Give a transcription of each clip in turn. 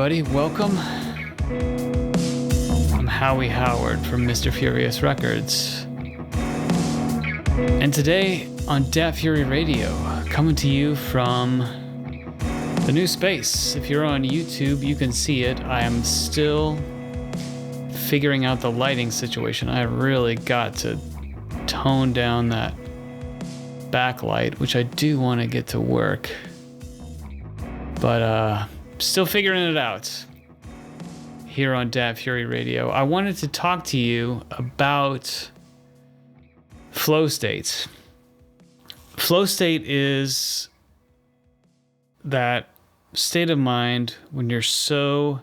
everybody. Welcome. I'm Howie Howard from Mr. Furious Records. And today on Dat Fury Radio, coming to you from the new space. If you're on YouTube, you can see it. I am still figuring out the lighting situation. I really got to tone down that backlight, which I do want to get to work. But still figuring it out here on Dat Fury Radio. I wanted to talk to you about flow states. Flow state is that state of mind when you're so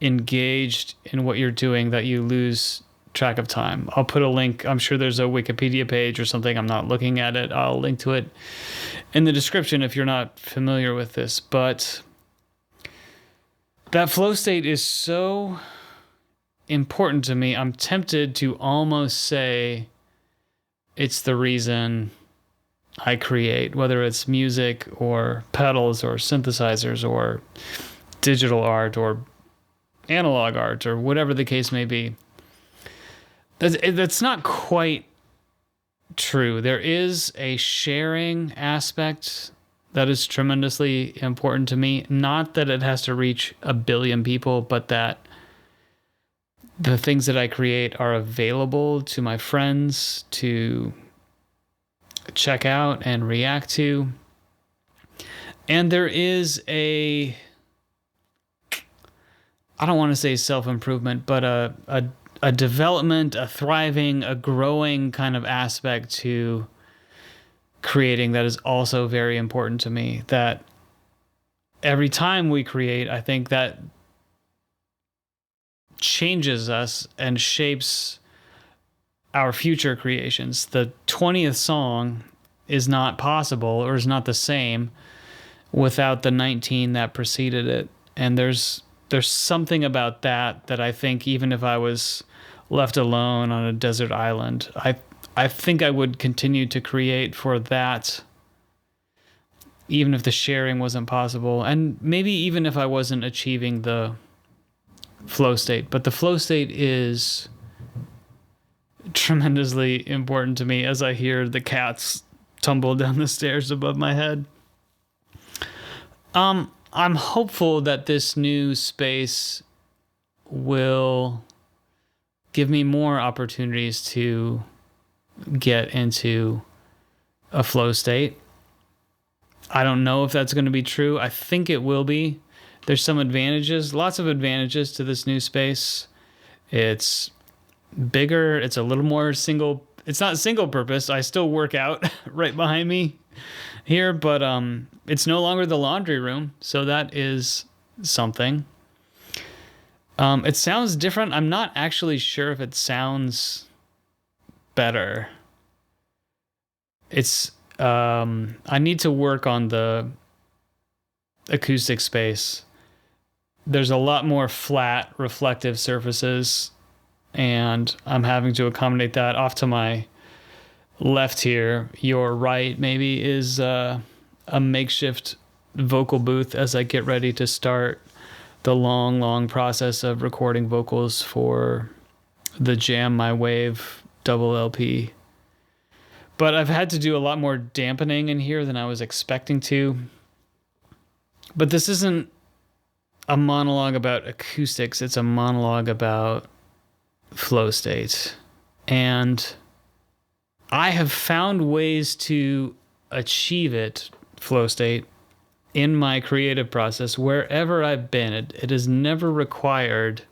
engaged in what you're doing that you lose track of time. I'll put a link. I'm sure there's a Wikipedia page or something. I'm not looking at it. I'll link to it in the description if you're not familiar with this. But that flow state is so important to me. I'm tempted to almost say it's the reason I create, whether it's music or pedals or synthesizers or digital art or analog art or whatever the case may be. That's not quite true. There is a sharing aspect that is tremendously important to me. Not that it has to reach 1 billion people, but that the things that I create are available to my friends to check out and react to. And there is I don't want to say self-improvement, but a development, a thriving, a growing kind of aspect to creating that is also very important to me. That every time we create, I think that changes us and shapes our future creations. The 20th song is not possible or is not the same without the 19 that preceded it. And there's something about that I think even if I was left alone on a desert island, I think I would continue to create for that, even if the sharing wasn't possible, and maybe even if I wasn't achieving the flow state. But the flow state is tremendously important to me as I hear the cats tumble down the stairs above my head. I'm hopeful that this new space will give me more opportunities to get into a flow state. I don't know if that's going to be true. I think it will be. There's some advantages, lots of advantages to this new space. It's bigger. It's a little more single. It's not single purpose. I still work out right behind me here, but it's no longer the laundry room, so that is something. It sounds different. I'm not actually sure if it sounds better. It's I need to work on the acoustic space. There's a lot more flat, reflective surfaces, and I'm having to accommodate that. Off to my left here, your right maybe, is a makeshift vocal booth as I get ready to start the long process of recording vocals for the Jam My Wave double LP. But I've had to do a lot more dampening in here than I was expecting to. But this isn't a monologue about acoustics, it's a monologue about flow states. And I have found ways to achieve flow state, in my creative process wherever I've been. It has never required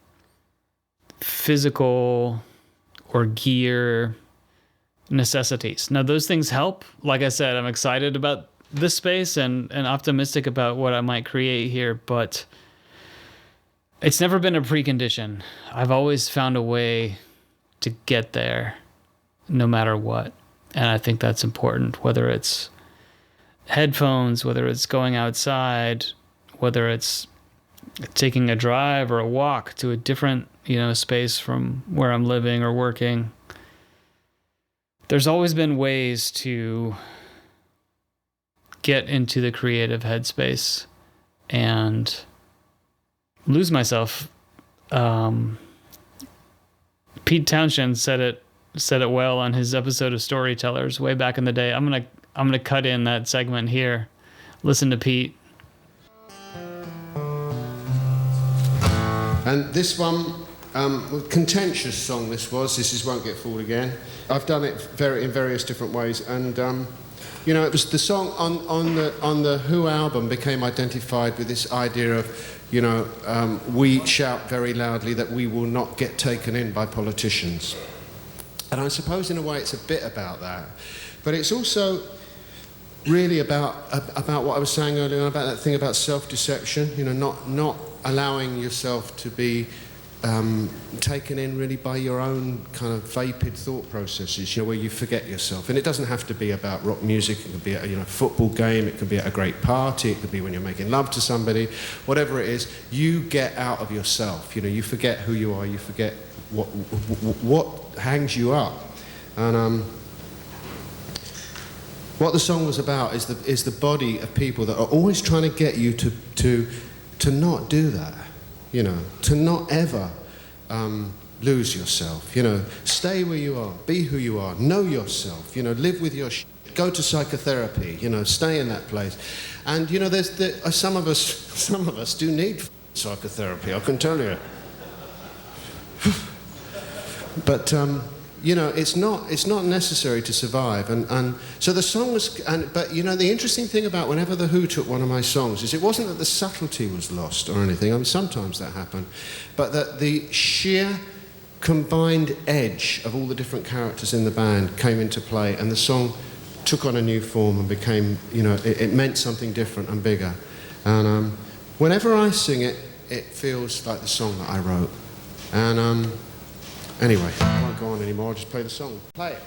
physical or gear necessities. Now, those things help. Like I said, I'm excited about this space and optimistic about what I might create here, but it's never been a precondition. I've always found a way to get there no matter what. And I think that's important, whether it's headphones, whether it's going outside, whether it's taking a drive or a walk to a different, space from where I'm living or working. There's always been ways to get into the creative headspace and lose myself. Pete Townshend said it well on his episode of Storytellers way back in the day. I'm gonna cut in that segment here. Listen to Pete. And this one, contentious song this is Won't Get Fooled Again. I've done it in various different ways, and you know, it was the song on the Who album became identified with this idea of, you know, we shout very loudly that we will not get taken in by politicians. And I suppose in a way it's a bit about that, but it's also really about what I was saying earlier on, about that thing about self-deception, you know, not allowing yourself to be taken in really by your own kind of vapid thought processes, you know, where you forget yourself. And it doesn't have to be about rock music. It could be at a, you know, football game. It could be at a great party. It could be when you're making love to somebody. Whatever it is, you get out of yourself. You know, you forget who you are. You forget what hangs you up. And what the song was about is the body of people that are always trying to get you to not do that. You know, to not ever lose yourself. You know, stay where you are, be who you are, know yourself. You know, live with your go to psychotherapy. You know, stay in that place. And you know, some of us do need psychotherapy. I can tell you. But you know, it's not necessary to survive, and so the song was. But you know, the interesting thing about whenever the Who took one of my songs is it wasn't that the subtlety was lost or anything. I mean, sometimes that happened, but that the sheer combined edge of all the different characters in the band came into play, and the song took on a new form and became, you know, it meant something different and bigger. And whenever I sing it, it feels like the song that I wrote. And anyway, I won't go on anymore, I'll just play the song. Play it.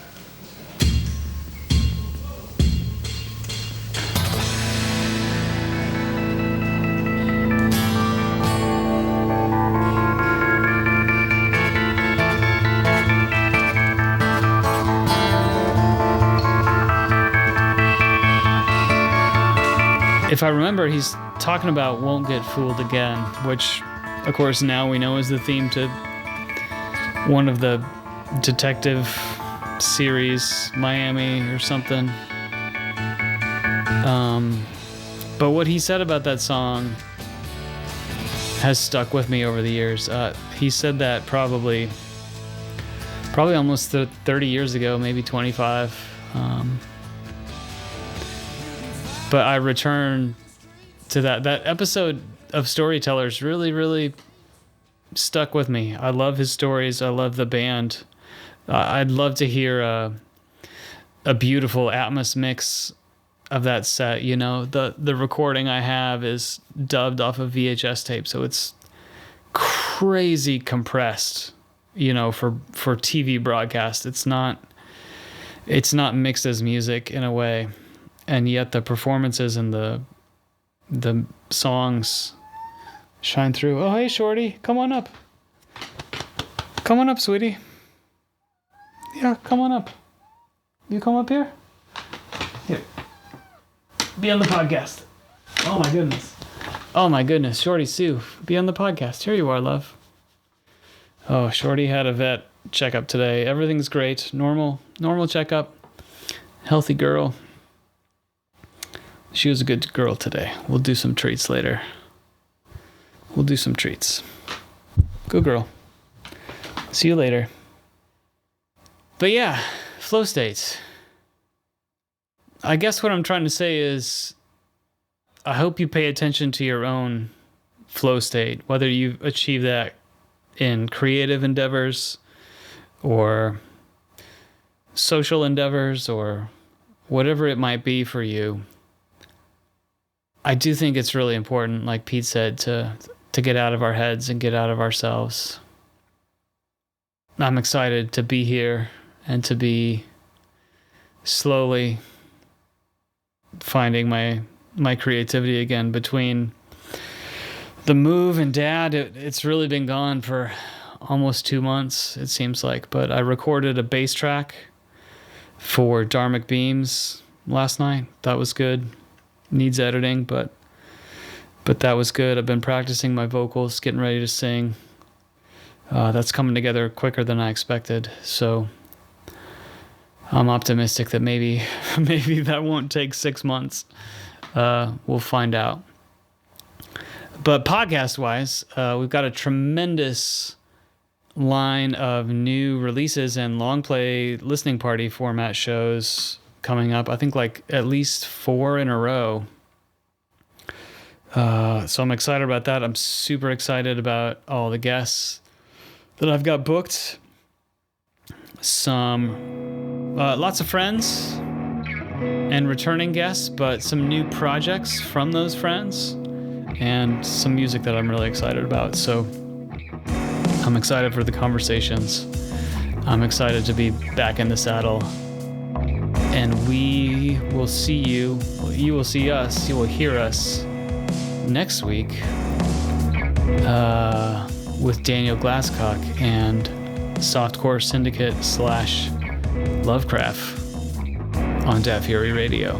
If I remember, he's talking about Won't Get Fooled Again, which, of course, now we know is the theme to one of the detective series, Miami or something. But what he said about that song has stuck with me over the years. He said that probably almost 30 years ago, maybe 25. But I return to that episode of Storytellers really, really stuck with me. I love his stories. I love the band. I'd love to hear a beautiful Atmos mix of that set. You know, the recording I have is dubbed off of VHS tape, so it's crazy compressed, you know, for TV broadcast. It's not mixed as music in a way. And yet the performances and the songs shine through. Oh, hey, Shorty. Come on up. Come on up, sweetie. Yeah, come on up. You come up here? Here. Be on the podcast. Oh, my goodness. Oh, my goodness. Shorty Sue, be on the podcast. Here you are, love. Oh, Shorty had a vet checkup today. Everything's great. Normal checkup. Healthy girl. She was a good girl today. We'll do some treats later. We'll do some treats. Good girl. See you later. But yeah, flow states. I guess what I'm trying to say is I hope you pay attention to your own flow state, whether you achieve that in creative endeavors or social endeavors or whatever it might be for you. I do think it's really important, like Pete said, to get out of our heads and get out of ourselves. I'm excited to be here and to be slowly finding my creativity again. Between the move and Dad, it's really been gone for almost 2 months, it seems like. But I recorded a bass track for Dharmic Beams last night. That was good. Needs editing, but But that was good. I've been practicing my vocals, getting ready to sing. That's coming together quicker than I expected. So I'm optimistic that maybe that won't take 6 months. We'll find out. But podcast-wise, we've got a tremendous line of new releases and long play listening party format shows coming up. I think like at least 4 in a row. So I'm excited about that. I'm super excited about all the guests that I've got booked. Some lots of friends and returning guests, but some new projects from those friends and some music that I'm really excited about. So I'm excited for the conversations. I'm excited to be back in the saddle. And we will see you. You will see us. You will hear us next week with Daniel Glasscock and Softcore Syndicate / Lovecraft on Dat Fury Radio.